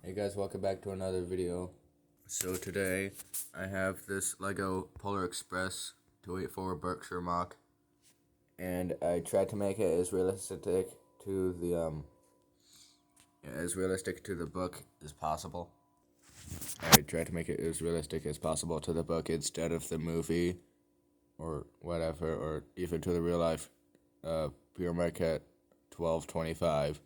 Hey guys, welcome back to another video. So today I have this Lego Polar Express 284 Berkshire Mock, and I tried to make it as realistic to the book as possible. I tried to make it as realistic as possible to the book instead of the movie or whatever, or even to the real life Pure Market 1225.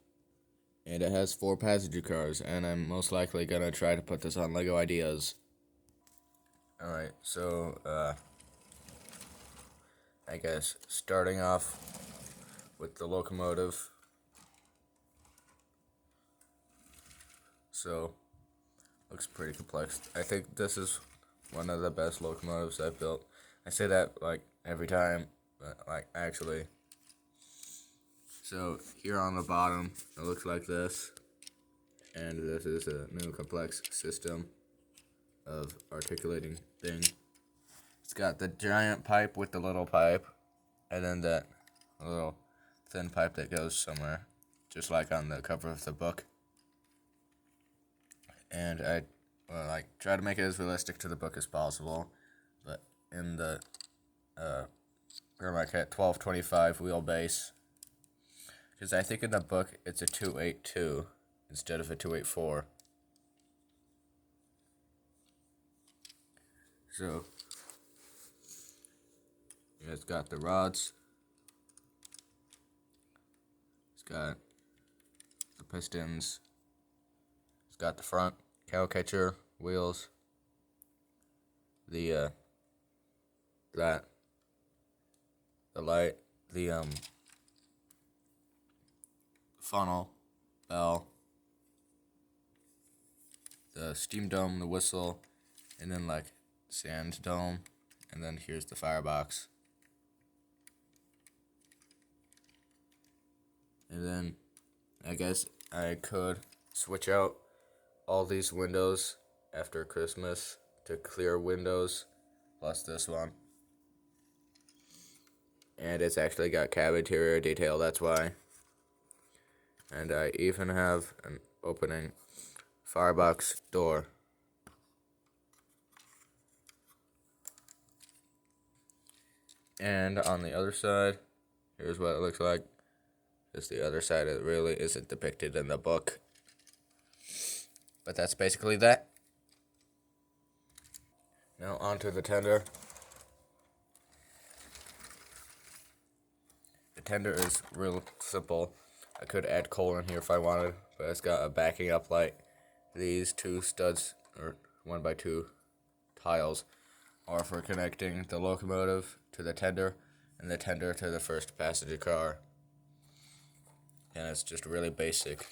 And it has 4 passenger cars, and I'm most likely gonna try to put this on Lego Ideas. Alright, so, I guess starting off with the locomotive. So, looks pretty complex. I think this is one of the best locomotives I've built. I say that, like, every time, but, like, actually. So, here on the bottom, it looks like this. And this is a new complex system of articulating thing. It's got the giant pipe with the little pipe, and then that little thin pipe that goes somewhere, just like on the cover of the book. And I try to make it as realistic to the book as possible, but in the Cat 1225 wheelbase, because I think in the book it's a 282 instead of a 284. So yeah, it's got the rods, it's got the pistons, it's got the front cow catcher wheels, the light, the funnel, bell, the steam dome, the whistle, and then like sand dome, and then here's the firebox. And then I guess I could switch out all these windows after Christmas to clear windows, plus this one. And it's actually got cab interior detail, that's why. And I even have an opening firebox door. And on the other side, here's what it looks like. Just the other side, it really isn't depicted in the book. But that's basically that. Now onto the tender. The tender is real simple. I could add coal in here if I wanted, but it's got a backing up light. These 2 studs, or 1x2 tiles, are for connecting the locomotive to the tender and the tender to the first passenger car. And it's just really basic.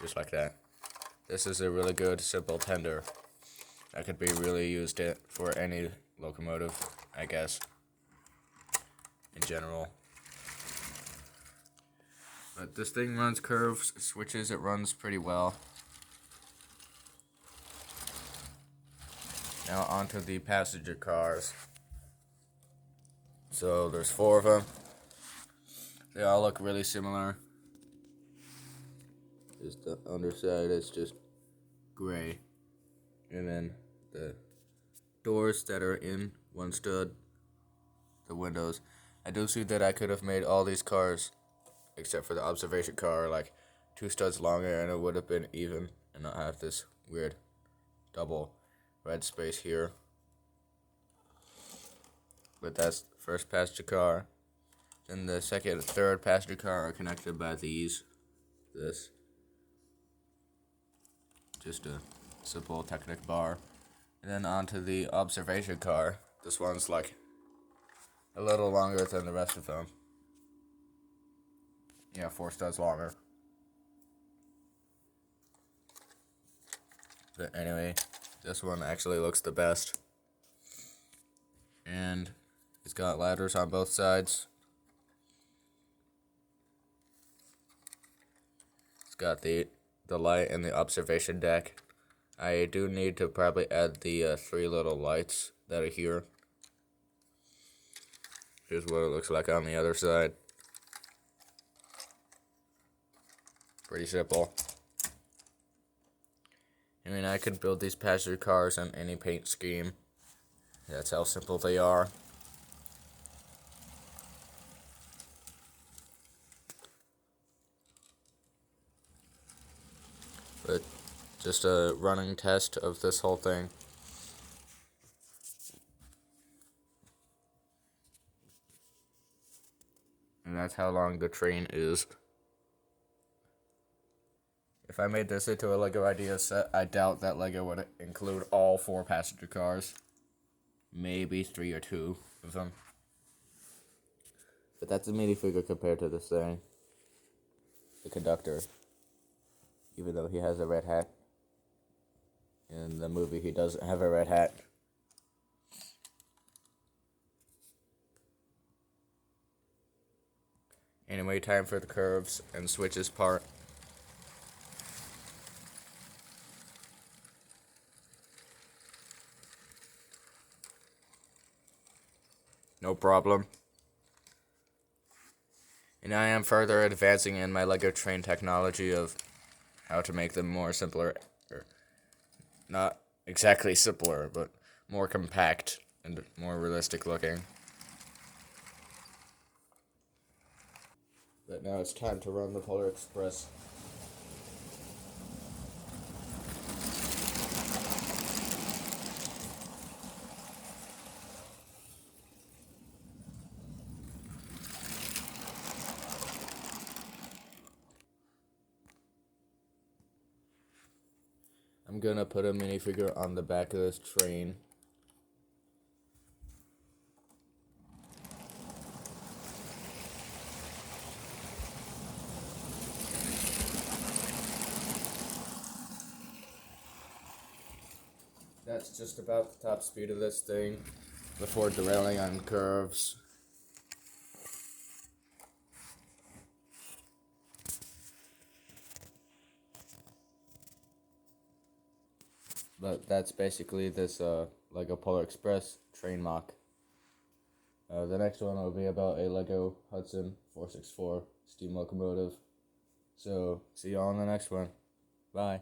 Just like that. This is a really good, simple tender. That could be really used for any locomotive, I guess, in general. But this thing runs curves, switches, it runs pretty well. Now onto the passenger cars. So there's 4 of them. They all look really similar. Just the underside is just gray. And then the doors that are in one stud, the windows. I do see that I could have made all these cars, except for the observation car, like 2 studs longer, and it would have been even, and not have this weird double red space here. But that's the first passenger car. Then the second and third passenger car are connected by this. Just a simple Technic bar. And then onto the observation car. This one's like a little longer than the rest of them. Yeah, 4 studs longer. But anyway, this one actually looks the best. And it's got ladders on both sides. It's got the light and the observation deck. I do need to probably add the 3 little lights that are here. Here's what it looks like on the other side. Pretty simple. I mean, I could build these passenger cars on any paint scheme. That's how simple they are. But just a running test of this whole thing. And that's how long the train is. If I made this into a LEGO idea set, I doubt that LEGO would include all 4 passenger cars. Maybe 3 or 2 of them. But that's a minifigure compared to this thing. The conductor. Even though he has a red hat. In the movie, he doesn't have a red hat. Anyway, time for the curves and switches part. No problem. And I am further advancing in my LEGO train technology of how to make them more simpler. Not exactly simpler, but more compact and more realistic looking. But now it's time to run the Polar Express. I'm gonna put a minifigure on the back of this train. That's just about the top speed of this thing before derailing on curves. But that's basically this LEGO Polar Express train mock. The next one will be about a LEGO Hudson 464 steam locomotive. So, see y'all on the next one. Bye.